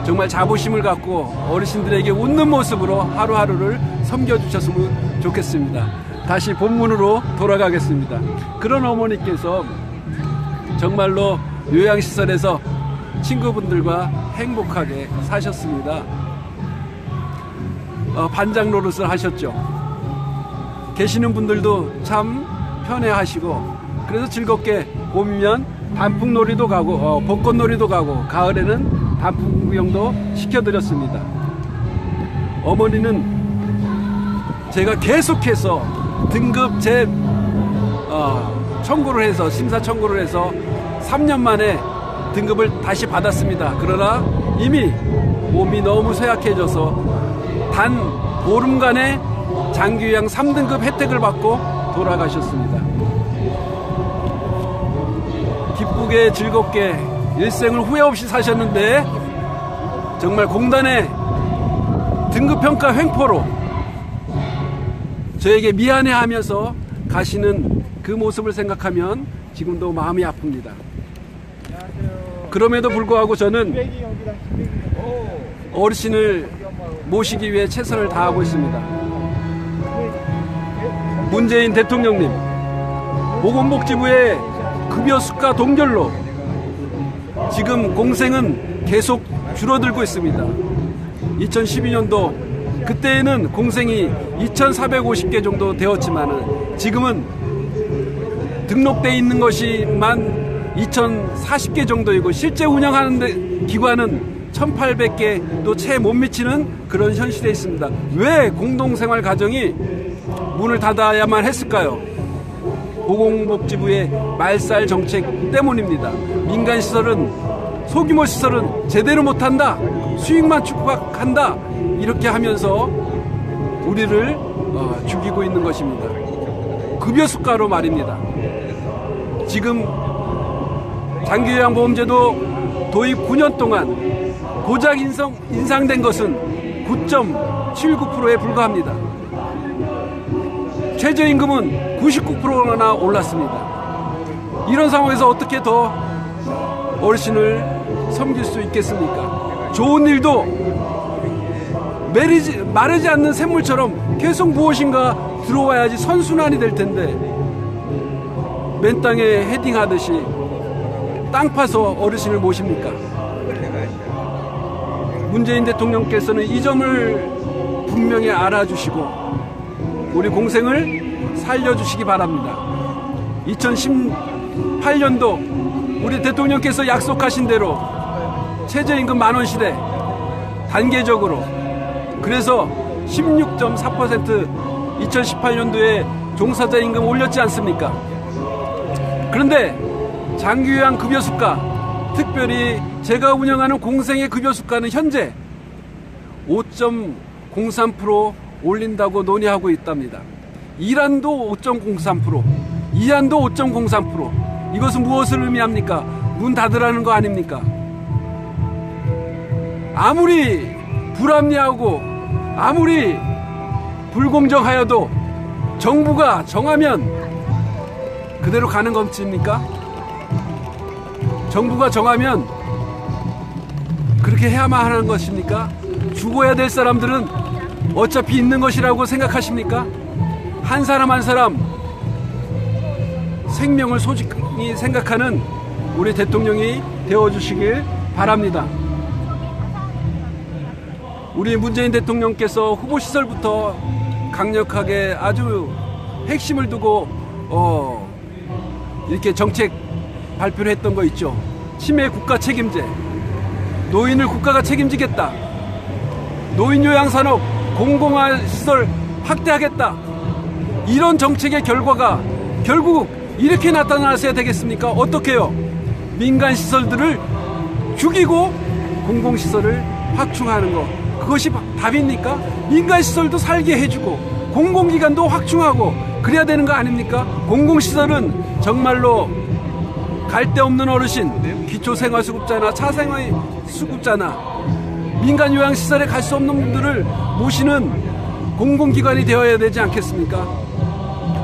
정말 자부심을 갖고 어르신들에게 웃는 모습으로 하루하루를 섬겨주셨으면 좋겠습니다. 다시 본문으로 돌아가겠습니다. 그런 어머니께서 정말로 요양시설에서 친구분들과 행복하게 사셨습니다. 반장 노릇을 하셨죠. 계시는 분들도 참 편해하시고 그래서 즐겁게 봄이면 단풍놀이도 가고 벚꽃놀이도 가고 가을에는 단풍 구경도 시켜드렸습니다. 어머니는 제가 계속해서 등급 청구를 해서 심사 청구를 해서 3년 만에 등급을 다시 받았습니다. 그러나 이미 몸이 너무 쇠약해져서 단 보름간의 장기요양 3등급 혜택을 받고 돌아가셨습니다. 기쁘게 즐겁게 일생을 후회 없이 사셨는데 정말 공단의 등급평가 횡포로 저에게 미안해하면서 가시는 그 모습을 생각하면 지금도 마음이 아픕니다. 그럼에도 불구하고 저는 어르신을 모시기 위해 최선을 다하고 있습니다. 문재인 대통령님, 보건복지부의 급여 수가 동결로 지금 공생은 계속 줄어들고 있습니다. 2012년도 그때에는 공생이 2,450개 정도 되었지만 지금은 등록되어 있는 것이만 2,040개 정도이고 실제 운영하는 기관은 1,800개도 채 못 미치는 그런 현실에 있습니다. 왜 공동생활 가정이 문을 닫아야만 했을까요? 보건복지부의 말살 정책 때문입니다. 민간시설은, 소규모 시설은 제대로 못한다, 수익만 추구한다, 이렇게 하면서 우리를 죽이고 있는 것입니다. 급여 수가로 말입니다. 지금 장기요양보험제도 도입 9년 동안 고작 인상된 것은 9.79%에 불과합니다. 최저임금은 99%나 올랐습니다. 이런 상황에서 어떻게 더 어르신을 섬길 수 있겠습니까? 좋은 일도 마르지 않는 샘물처럼 계속 무엇인가 들어와야지 선순환이 될 텐데 맨 땅에 헤딩하듯이 땅 파서 어르신을 모십니까? 문재인 대통령께서는 이 점을 분명히 알아주시고 우리 공생을 살려주시기 바랍니다. 2018년도 우리 대통령께서 약속하신 대로 최저임금 만원 시대 단계적으로, 그래서 16.4% 2018년도에 종사자 임금 올렸지 않습니까? 그런데 장기요양 급여수가, 특별히 제가 운영하는 공생의 급여수가는 현재 5.03% 올린다고 논의하고 있답니다. 이란도 5.03%, 이안도 5.03%. 이것은 무엇을 의미합니까? 문 닫으라는 거 아닙니까? 아무리 불합리하고 아무리 불공정하여도 정부가 정하면 그대로 가는 것입니까? 정부가 정하면 그렇게 해야만 하는 것입니까? 죽어야 될 사람들은 어차피 있는 것이라고 생각하십니까? 한 사람 한 사람 생명을 소중히 생각하는 우리 대통령이 되어주시길 바랍니다. 우리 문재인 대통령께서 후보시설부터 강력하게 아주 핵심을 두고 이렇게 정책 발표를 했던 거 있죠. 치매 국가 책임제, 노인을 국가가 책임지겠다, 노인요양산업 공공화시설 확대하겠다, 이런 정책의 결과가 결국 이렇게 나타나셔야 되겠습니까? 어떻게요? 민간시설들을 죽이고 공공시설을 확충하는 거, 그것이 답입니까? 민간시설도 살게 해주고 공공기관도 확충하고 그래야 되는 거 아닙니까? 공공시설은 정말로 갈 데 없는 어르신, 기초생활수급자나 차생활수급자나 민간요양시설에 갈 수 없는 분들을 모시는 공공기관이 되어야 되지 않겠습니까?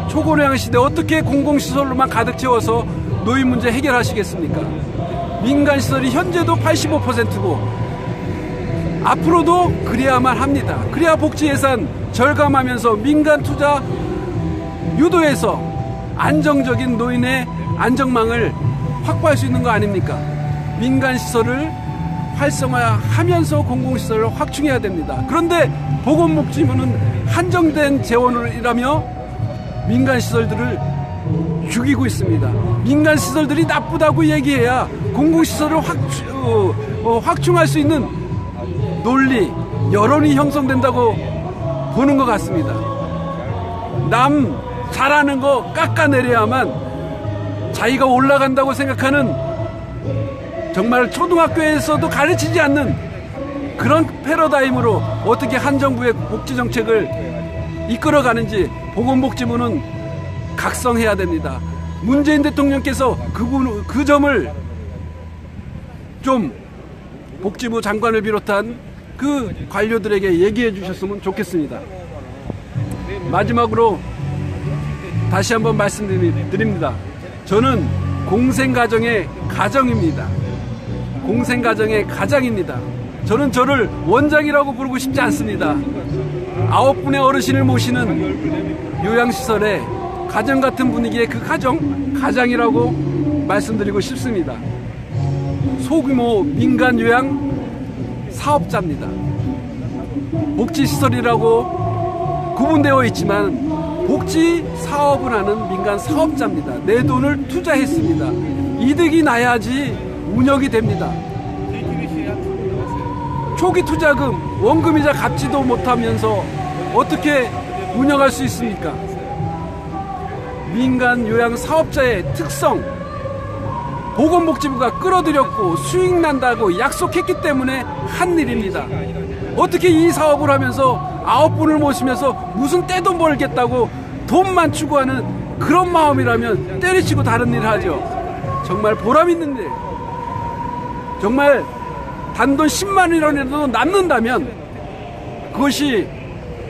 초고령 시대 어떻게 공공시설로만 가득 채워서 노인 문제 해결하시겠습니까? 민간시설이 현재도 85%고 앞으로도 그래야만 합니다. 그래야 복지예산 절감하면서 민간 투자 유도해서 안정적인 노인의 안정망을 확보할 수 있는 거 아닙니까? 민간시설을 활성화하면서 공공시설을 확충해야 됩니다. 그런데 보건복지부는 한정된 재원이라며 민간시설들을 죽이고 있습니다. 민간시설들이 나쁘다고 얘기해야 공공시설을 확충할 수 있는 논리, 여론이 형성된다고 보는 것 같습니다. 남 잘하는 거 깎아내려야만 자기가 올라간다고 생각하는, 정말 초등학교에서도 가르치지 않는 그런 패러다임으로 어떻게 한 정부의 복지정책을 이끌어가는지 보건복지부는 각성해야 됩니다. 문재인 대통령께서 그 점을 좀 복지부 장관을 비롯한 그 관료들에게 얘기해 주셨으면 좋겠습니다. 마지막으로 다시 한번 말씀드립니다. 저는 공생가정의 가정입니다. 공생가정의 가장입니다. 저는 저를 원장이라고 부르고 싶지 않습니다. 9분의 어르신을 모시는 요양시설의 가정 같은 분위기의 그 가장이라고 말씀드리고 싶습니다. 소규모 민간 요양 사업자입니다. 복지시설이라고 구분되어 있지만 복지 사업을 하는 민간 사업자입니다. 내 돈을 투자했습니다. 이득이 나야지 운영이 됩니다. 초기 투자금, 원금이자 갚지도 못하면서 어떻게 운영할 수 있습니까? 민간 요양 사업자의 특성, 보건복지부가 끌어들였고 수익 난다고 약속했기 때문에 한 일입니다. 어떻게 이 사업을 하면서 9분을 모시면서 무슨 떼돈 벌겠다고 돈만 추구하는 그런 마음이라면 때려치고 다른 일을 하죠. 정말 보람 있는 일, 정말 단돈 10만 원이라도 남는다면 그것이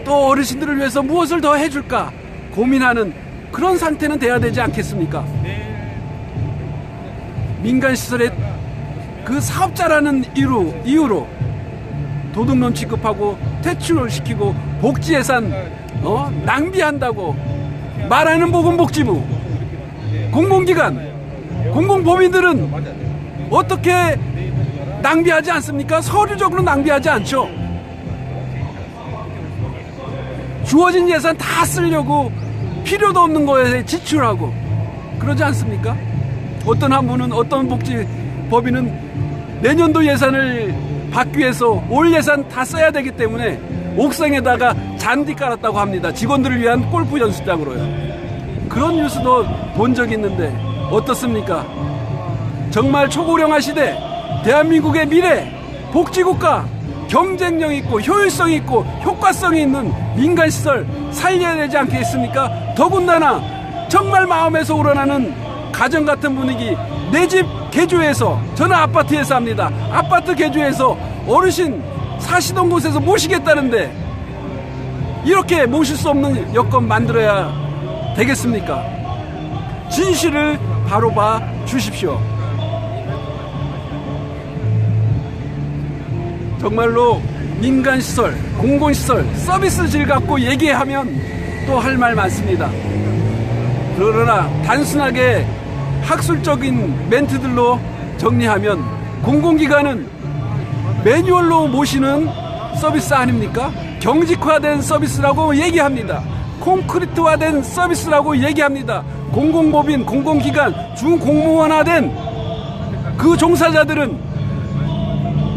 또 어르신들을 위해서 무엇을 더 해줄까 고민하는 그런 상태는 돼야 되지 않겠습니까? 민간시설의 그 사업자라는 이유로 도둑놈 취급하고 퇴출을 시키고 복지예산 낭비한다고 말하는 보건복지부, 공공기관, 공공법인들은 어떻게 낭비하지 않습니까? 서류적으로 낭비하지 않죠. 주어진 예산 다 쓰려고 필요도 없는 거에 지출하고 그러지 않습니까? 어떤 한 분은, 어떤 복지법인은 내년도 예산을 받기 위해서 올 예산 다 써야 되기 때문에 옥상에다가 잔디 깔았다고 합니다. 직원들을 위한 골프 연습장으로요. 그런 뉴스도 본 적이 있는데 어떻습니까? 정말 초고령화 시대, 대한민국의 미래, 복지국가, 경쟁력 있고 효율성 있고 효과성이 있는 민간시설 살려야 되지 않겠습니까? 더군다나 정말 마음에서 우러나는 가정 같은 분위기, 내 집 개조해서, 저는 아파트에 삽니다. 아파트 개조해서 어르신 사시던 곳에서 모시겠다는데 이렇게 모실 수 없는 여건 만들어야 되겠습니까? 진실을 바로 봐 주십시오. 정말로 민간시설, 공공시설, 서비스질 갖고 얘기하면 또 할 말 많습니다. 그러나 단순하게 학술적인 멘트들로 정리하면 공공기관은 매뉴얼로 모시는 서비스 아닙니까? 경직화된 서비스라고 얘기합니다. 콘크리트화된 서비스라고 얘기합니다. 공공법인, 공공기관, 준공무원화된 그 종사자들은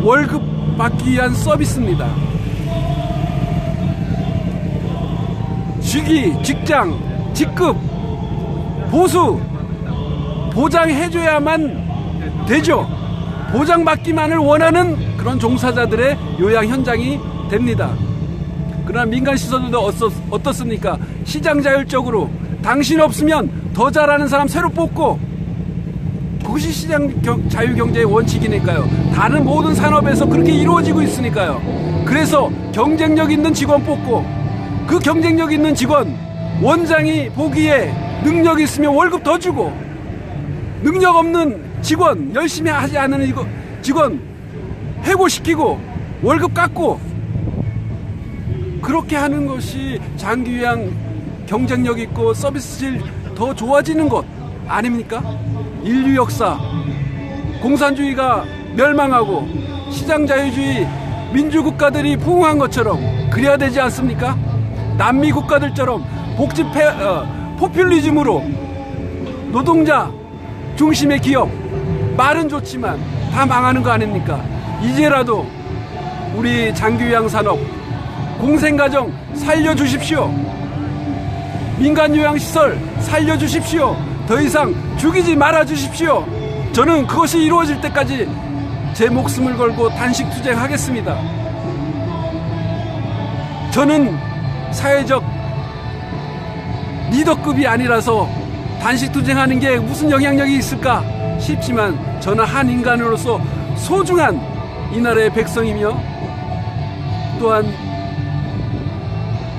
월급 받기 위한 서비스입니다. 직위, 직장, 직급, 보수 보장해줘야만 되죠. 보장받기만을 원하는 그런 종사자들의 요양 현장이 됩니다. 그러나 민간시설도 어떻습니까? 시장자율적으로 당신 없으면 더 잘하는 사람 새로 뽑고, 그것이 시장 자유경제의 원칙이니까요. 다른 모든 산업에서 그렇게 이루어지고 있으니까요. 그래서 경쟁력 있는 직원 뽑고, 그 경쟁력 있는 직원, 원장이 보기에 능력 있으면 월급 더 주고, 능력 없는 직원, 열심히 하지 않는 직원 해고시키고 월급 깎고, 그렇게 하는 것이 장기요양 경쟁력 있고 서비스질 더 좋아지는 것 아닙니까? 인류 역사, 공산주의가 멸망하고 시장자유주의 민주국가들이 부흥한 것처럼 그래야 되지 않습니까? 남미 국가들처럼 포퓰리즘으로 노동자 중심의 기업, 말은 좋지만 다 망하는 거 아닙니까? 이제라도 우리 장기요양 산업, 공생가정 살려주십시오. 민간요양시설 살려주십시오. 더 이상 죽이지 말아주십시오. 저는 그것이 이루어질 때까지 제 목숨을 걸고 단식 투쟁하겠습니다. 저는 사회적 리더급이 아니라서 단식 투쟁하는 게 무슨 영향력이 있을까 싶지만, 저는 한 인간으로서 소중한 이 나라의 백성이며 또한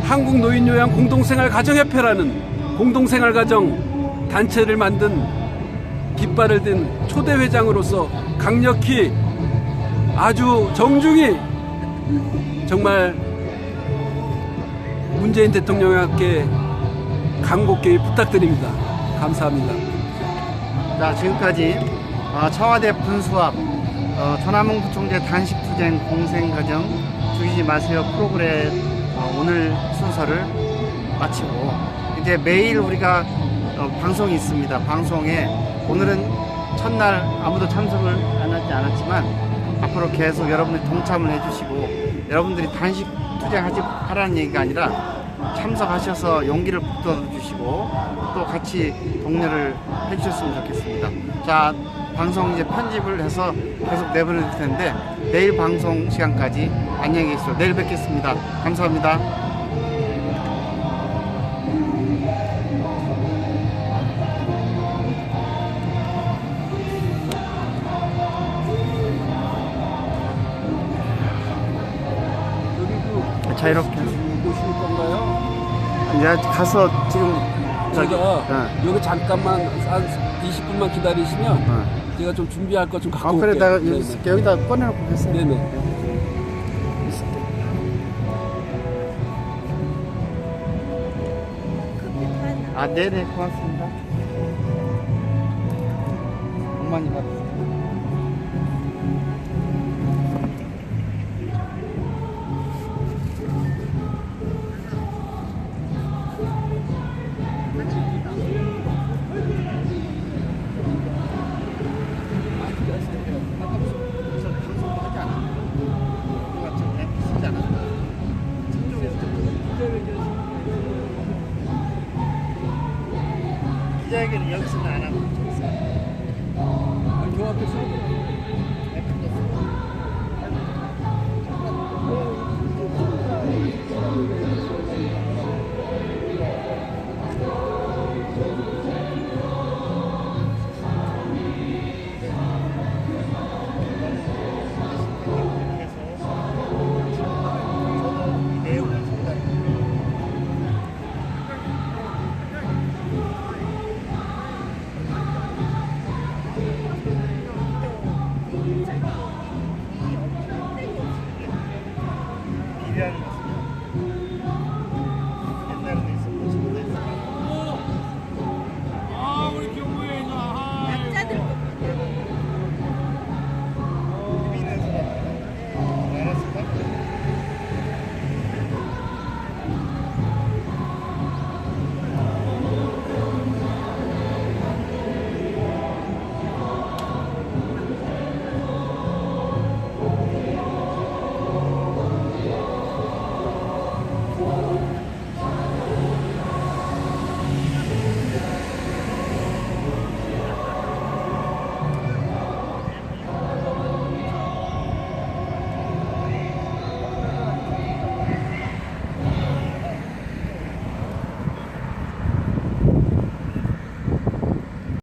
한국노인요양 공동생활가정협회라는 공동생활가정 단체를 만든 깃발을 든 초대 회장으로서 강력히 아주 정중히 정말 문재인 대통령께 간곡히 부탁드립니다. 감사합니다. 자, 지금까지 청와대 분수합 전화문 구청재 단식투쟁 공생가정 죽이지 마세요 프로그램 오늘 순서를 마치고 이제 매일 우리가 방송이 있습니다. 방송에 오늘은 첫날 아무도 참석을 안 하지 않았지만 앞으로 계속 여러분들이 동참을 해주시고 여러분들이 단식 투쟁하라는 얘기가 아니라 참석하셔서 용기를 북돋워 주시고 또 같이 독려를 해주셨으면 좋겠습니다. 자, 방송 이제 편집을 해서 계속 내보낼 텐데 내일 방송 시간까지 안녕히 계십시오. 내일 뵙겠습니다. 감사합니다. 자유롭게 보실 건가요? 이제 가서 지금 저기 제가 여기 잠깐만 한 20분만 기다리시면 제가 좀 준비할 거 좀 갖고 그래 올게요. 내가 네네. 여기 있을게. 여기다 꺼내놓고 계세요. 네네. 네네 고맙습니다. 엄마님 받으세요.